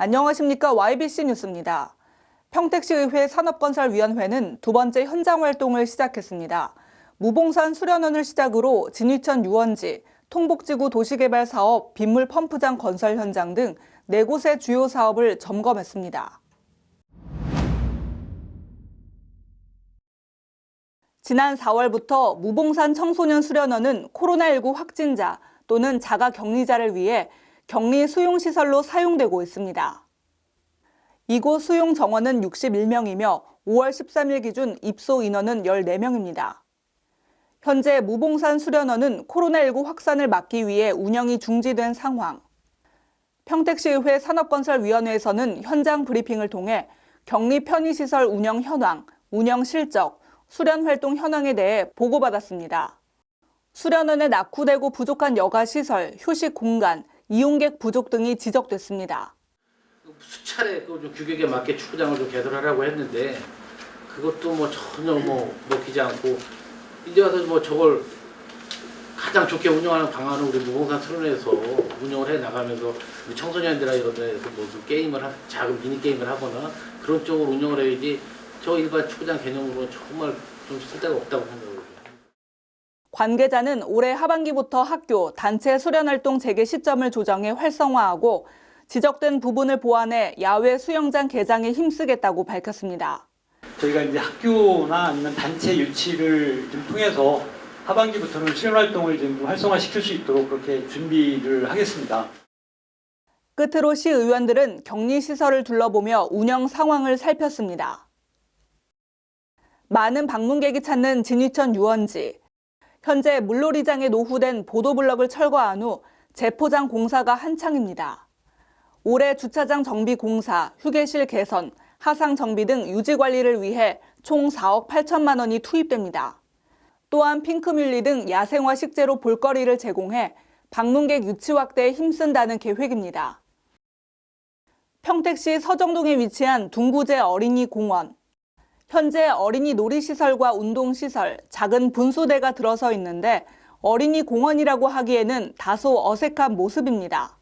안녕하십니까. YBC 뉴스입니다. 평택시의회 산업건설위원회는 두 번째 현장 활동을 시작했습니다. 무봉산 수련원을 시작으로 진위천 유원지, 통복지구 도시개발사업, 빗물 펌프장 건설 현장 등 4곳의 주요 사업을 점검했습니다. 지난 4월부터 무봉산 청소년 수련원은 코로나19 확진자 또는 자가 격리자를 위해 격리 수용시설로 사용되고 있습니다. 이곳 수용 정원은 61명이며 5월 13일 기준 입소 인원은 14명입니다. 현재 무봉산 수련원은 코로나19 확산을 막기 위해 운영이 중지된 상황. 평택시의회 산업건설위원회에서는 현장 브리핑을 통해 격리 편의시설 운영 현황, 운영 실적, 수련 활동 현황에 대해 보고받았습니다. 수련원에 낙후되고 부족한 여가시설, 휴식 공간, 이용객 부족 등이 지적됐습니다. 수차례 그 규격에 맞게 축구장을 좀 개설하라고 했는데 그것도 전혀 먹히지 않고 이제 와서 저걸 가장 좋게 운영하는 방안을 우리 무봉산 수련회에서 운영을 해 나가면서 우리 청소년들이나 이런 데서 무슨 게임을 작은 미니 게임을 하거나 그런 쪽으로 운영을 해야지 저 일반 축구장 개념으로 정말 좀 쓸데가 없다고 생각합니다. 관계자는 올해 하반기부터 학교, 단체 수련활동 재개 시점을 조정해 활성화하고 지적된 부분을 보완해 야외 수영장 개장에 힘쓰겠다고 밝혔습니다. 저희가 이제 학교나 아니면 단체 유치를 좀 통해서 하반기부터는 수련활동을 좀 활성화시킬 수 있도록 그렇게 준비를 하겠습니다. 끝으로 시의원들은 격리시설을 둘러보며 운영 상황을 살폈습니다. 많은 방문객이 찾는 진위천 유원지. 현재 물놀이장에 노후된 보도블럭을 철거한 후 재포장 공사가 한창입니다. 올해 주차장 정비 공사, 휴게실 개선, 하상 정비 등 유지 관리를 위해 총 4억 8천만 원이 투입됩니다. 또한 핑크뮬리 등 야생화 식재로 볼거리를 제공해 방문객 유치 확대에 힘쓴다는 계획입니다. 평택시 서정동에 위치한 둥구제 어린이 공원. 현재 어린이 놀이시설과 운동시설, 작은 분수대가 들어서 있는데 어린이 공원이라고 하기에는 다소 어색한 모습입니다.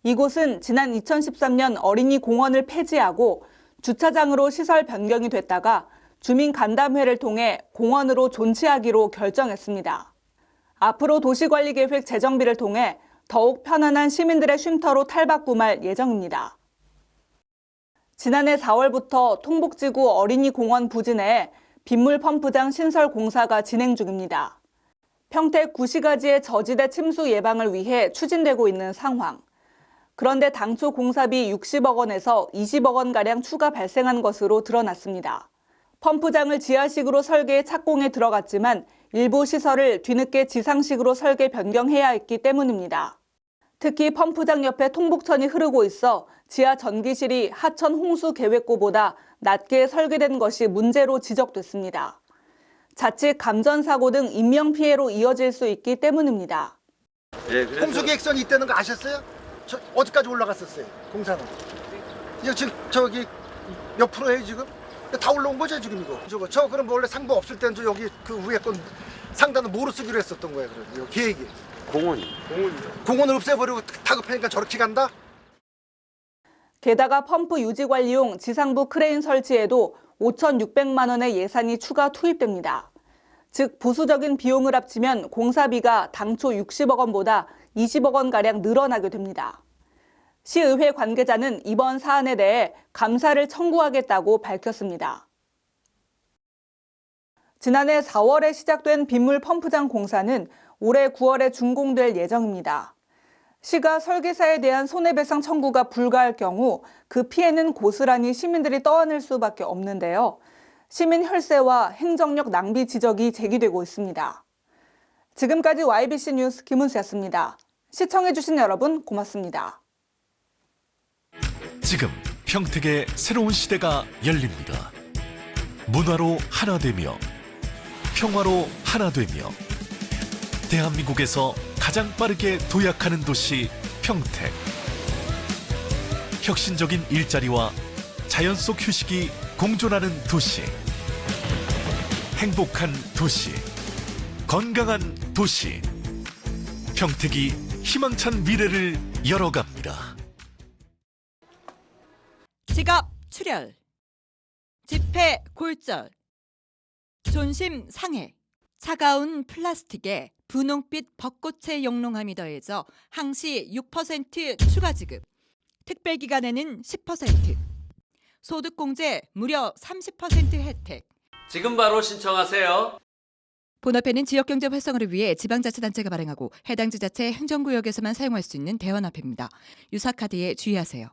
이곳은 지난 2013년 어린이 공원을 폐지하고 주차장으로 시설 변경이 됐다가 주민 간담회를 통해 공원으로 존치하기로 결정했습니다. 앞으로 도시관리계획 재정비를 통해 더욱 편안한 시민들의 쉼터로 탈바꿈할 예정입니다. 지난해 4월부터 통복지구 어린이공원 부지 내에 빗물 펌프장 신설 공사가 진행 중입니다. 평택 구시가지의 저지대 침수 예방을 위해 추진되고 있는 상황. 그런데 당초 공사비 60억 원에서 20억 원가량 추가 발생한 것으로 드러났습니다. 펌프장을 지하식으로 설계해 착공에 들어갔지만 일부 시설을 뒤늦게 지상식으로 설계 변경해야 했기 때문입니다. 특히 펌프장 옆에 통복천이 흐르고 있어 지하 전기실이 하천 홍수 계획고보다 낮게 설계된 것이 문제로 지적됐습니다. 자칫 감전사고 등 인명피해로 이어질 수 있기 때문입니다. 홍수 계획선이 있다는 거 아셨어요? 저 어디까지 올라갔었어요? 공사는. 이거 지금 저기 몇 프로예요 지금? 다 올라온 거죠 지금 이거. 저 그럼 원래 상부 없을 때는 저 여기 그 위에 건 상단은 뭐로 쓰기로 했었던 거예요 그럼 계획이. 공원을 없애버리고 다급하니까 저렇게 간다? 게다가 펌프 유지관리용 지상부 크레인 설치에도 5,600만 원의 예산이 추가 투입됩니다. 즉 부수적인 비용을 합치면 공사비가 당초 60억 원보다 20억 원가량 늘어나게 됩니다. 시의회 관계자는 이번 사안에 대해 감사를 청구하겠다고 밝혔습니다. 지난해 4월에 시작된 빗물 펌프장 공사는 올해 9월에 준공될 예정입니다. 시가 설계사에 대한 손해배상 청구가 불가할 경우 그 피해는 고스란히 시민들이 떠안을 수밖에 없는데요. 시민 혈세와 행정력 낭비 지적이 제기되고 있습니다. 지금까지 YBC 뉴스 김은수였습니다. 시청해주신 여러분 고맙습니다. 지금 평택의 새로운 시대가 열립니다. 문화로 하나 되며 평화로 하나 되며 대한민국에서 가장 빠르게 도약하는 도시 평택. 혁신적인 일자리와 자연 속 휴식이 공존하는 도시. 행복한 도시. 건강한 도시. 평택이 희망찬 미래를 열어갑니다. 지갑 출혈, 지폐 골절, 존심 상해, 차가운 플라스틱에 분홍빛 벚꽃의 영롱함이 더해져 항시 6% 추가 지급, 특별기간에는 10%, 소득공제 무려 30% 혜택. 지금 바로 신청하세요. 본화폐는 지역경제 활성화를 위해 지방자치단체가 발행하고 해당 지자체 행정구역에서만 사용할 수 있는 대환화폐입니다. 유사카드에 주의하세요.